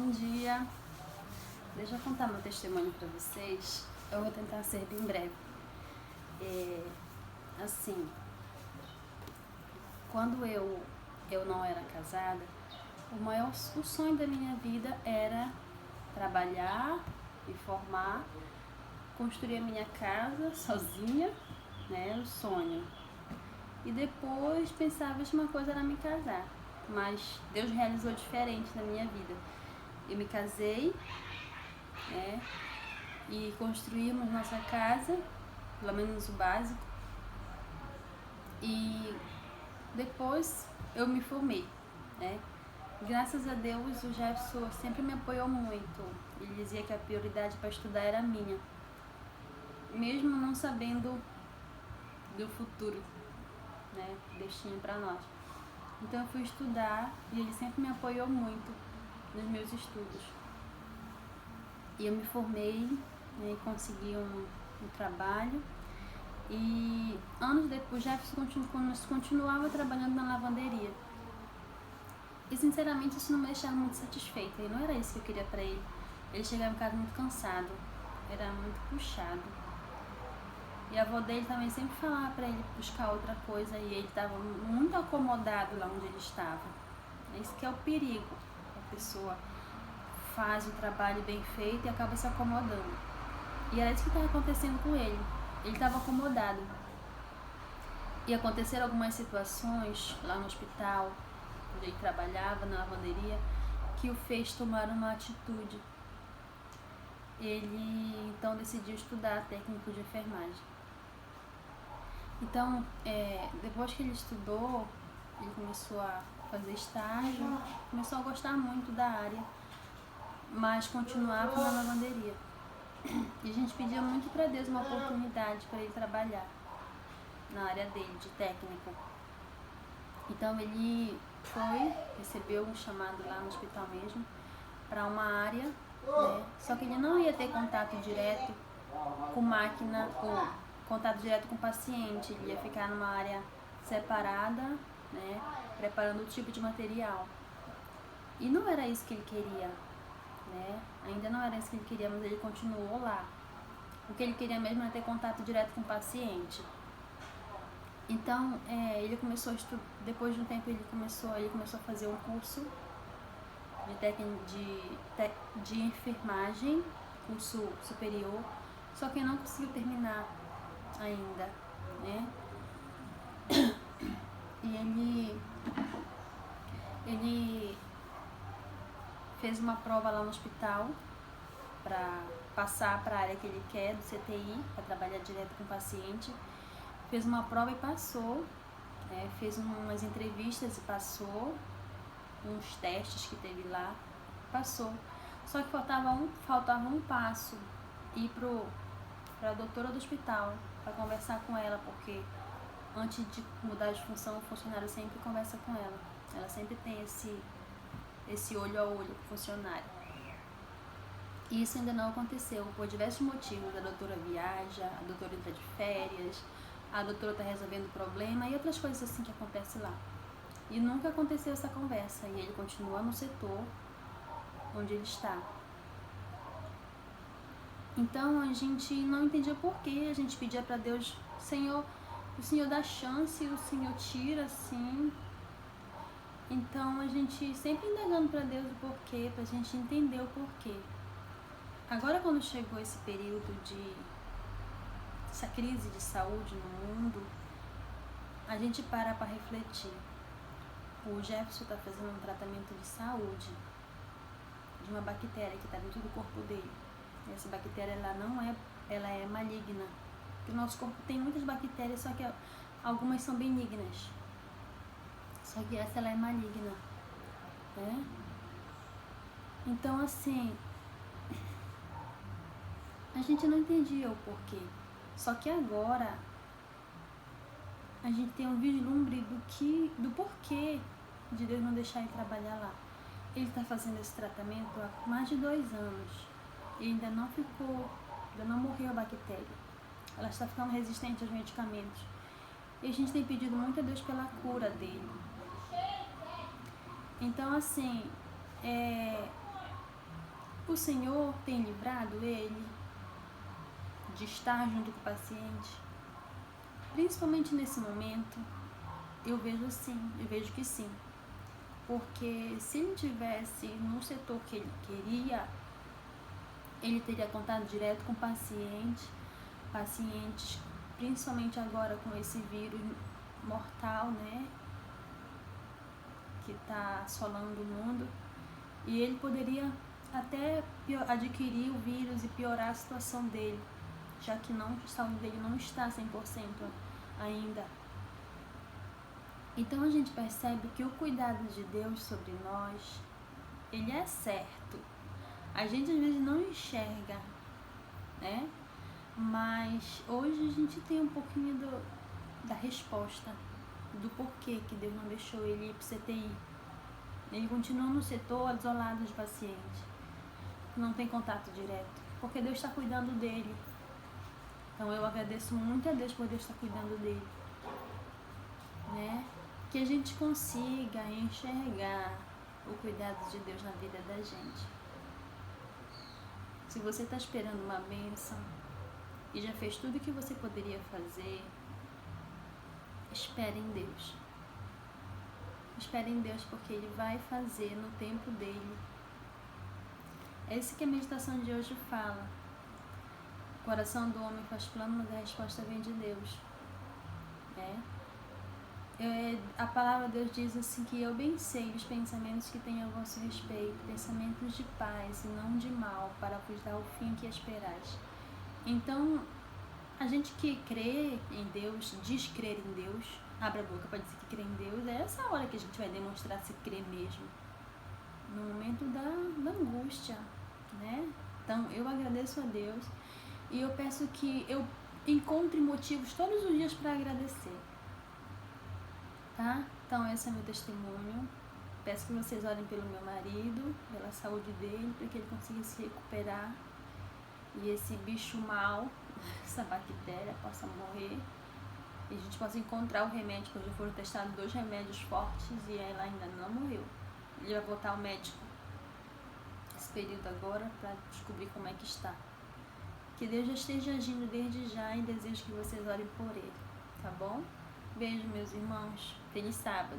Bom dia. Deixa eu contar meu testemunho pra vocês. Eu vou tentar ser bem breve. Assim, quando eu não era casada, o sonho da minha vida era trabalhar, me formar, construir a minha casa sozinha, né? O sonho. E depois pensava que uma coisa era me casar. Mas Deus realizou diferente na minha vida. Eu me casei, né? E construímos nossa casa, pelo menos o básico. E depois eu me formei, né? Graças a Deus o Jefferson sempre me apoiou muito. Ele dizia que a prioridade para estudar era minha, mesmo não sabendo do futuro, né? Que Deus tinha para nós. Então eu fui estudar e ele sempre me apoiou muito nos meus estudos. E eu me formei, né, e consegui um trabalho. E anos depois, Jefferson continuava trabalhando na lavanderia. E sinceramente isso não me deixava muito satisfeita. E não era isso que eu queria pra ele. Ele chegava em casa muito cansado, era muito puxado. E a avó dele também sempre falava pra ele buscar outra coisa. E ele estava muito acomodado lá onde ele estava. Isso que é o perigo. A pessoa faz o trabalho bem feito e acaba se acomodando. E era isso que estava acontecendo com ele. Ele estava acomodado. E aconteceram algumas situações lá no hospital, onde ele trabalhava, na lavanderia, que o fez tomar uma atitude. Ele então decidiu estudar técnico de enfermagem. Então, depois que ele estudou, ele começou a fazer estágio, começou a gostar muito da área, mas continuava na lavanderia. E a gente pedia muito para Deus uma oportunidade para ele trabalhar na área dele, de técnico. Então ele recebeu um chamado lá no hospital mesmo, para uma área, né? Só que ele não ia ter contato direto com máquina ou contato direto com o paciente, ele ia ficar numa área separada, né? Preparando o tipo de material. E não era isso que ele queria, né? Ainda não era isso que ele queria, mas ele continuou lá. O que ele queria mesmo era ter contato direto com o paciente. Então, ele começou a estudar, depois de um tempo ele começou a fazer um curso de técnico de enfermagem, curso superior, só que não conseguiu terminar ainda, né? E ele fez uma prova lá no hospital para passar para a área que ele quer, do CTI, para trabalhar direto com o paciente. Fez uma prova e passou, né? Fez umas entrevistas e passou, uns testes que teve lá, passou. Só que faltava um passo, ir para a doutora do hospital, para conversar com ela, porque antes de mudar de função, o funcionário sempre conversa com ela. Ela sempre tem esse olho a olho com o funcionário. E isso ainda não aconteceu, por diversos motivos. A doutora viaja, a doutora entra de férias, a doutora está resolvendo o problema e outras coisas assim que acontecem lá. E nunca aconteceu essa conversa, e ele continua no setor onde ele está. Então a gente não entendia por que a gente pedia para Deus: Senhor, o Senhor dá chance, o Senhor tira, assim. Então a gente sempre indagando para Deus o porquê, para a gente entender o porquê. Agora, quando chegou esse período essa crise de saúde no mundo, a gente para refletir. O Jefferson está fazendo um tratamento de saúde de uma bactéria que está dentro do corpo dele. Essa bactéria ela é maligna. O nosso corpo tem muitas bactérias, só que algumas são benignas. Só que essa ela é maligna, né? Então, assim, a gente não entendia o porquê. Só que agora a gente tem um vislumbre do porquê de Deus não deixar ele trabalhar lá. Ele está fazendo esse tratamento há mais de 2 anos e ainda não morreu a bactéria. Ela está ficando resistente aos medicamentos. E a gente tem pedido muito a Deus pela cura dele. Então, assim, O Senhor tem livrado ele de estar junto com o paciente? Principalmente nesse momento, eu vejo que sim. Porque se ele tivesse no setor que ele queria, ele teria contato direto com o paciente, pacientes, principalmente agora com esse vírus mortal, né, que está assolando o mundo, e ele poderia até adquirir o vírus e piorar a situação dele, já que a saúde dele não está 100% ainda. Então a gente percebe que o cuidado de Deus sobre nós, ele é certo. A gente às vezes não enxerga, né? Mas hoje a gente tem um pouquinho da resposta, do porquê que Deus não deixou ele ir para o CTI. Ele continua no setor isolado de paciente, não tem contato direto, porque Deus está cuidando dele. Então eu agradeço muito a Deus por Deus estar cuidando dele, né? Que a gente consiga enxergar o cuidado de Deus na vida da gente. Se você está esperando uma bênção e já fez tudo o que você poderia fazer, espere em Deus. Espere em Deus, porque Ele vai fazer no tempo dele. É isso que a meditação de hoje fala. O coração do homem faz plano, mas a resposta vem de Deus. A palavra de Deus diz assim que eu bem sei os pensamentos que tenho a vosso respeito, pensamentos de paz e não de mal, para vos dar o fim que esperais. Então, a gente que crê em Deus, diz crer em Deus, abre a boca para dizer que crê em Deus, é essa hora que a gente vai demonstrar se crê mesmo, no momento da angústia, né? Então, eu agradeço a Deus e eu peço que eu encontre motivos todos os dias para agradecer. Tá? Então esse é meu testemunho. Peço que vocês orem pelo meu marido, pela saúde dele, para que ele consiga se recuperar e esse bicho mal, essa bactéria, possa morrer e a gente possa encontrar o remédio, porque já foram testados 2 remédios fortes e ela ainda não morreu. Ele vai voltar ao médico esse período agora para descobrir como é que está. Que Deus já esteja agindo desde já e desejo que vocês orem por ele, tá bom? Beijo, meus irmãos. Feliz sábado.